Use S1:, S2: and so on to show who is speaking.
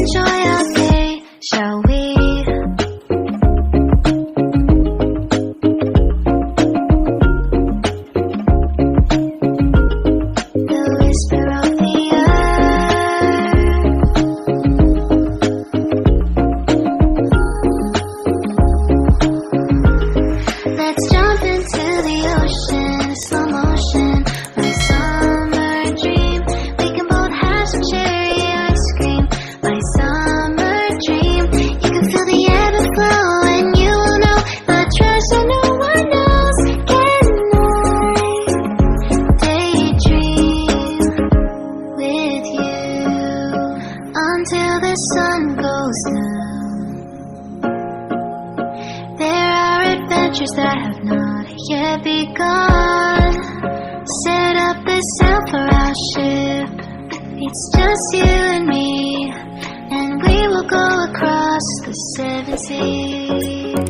S1: enjoy our day, shall we? The whisper of the earth. Let's jump into the ocean, slow motion, my summer dream. We can both have some cherry ice cream, my summer dream. You can feel the ebb and flow, and you will know the trust that no one knows. Can I daydream with you until the sun goes down? There are adventures that have not yet begun. Set up the sail for our ship. It's just you and me, and we will go across the 7 seas.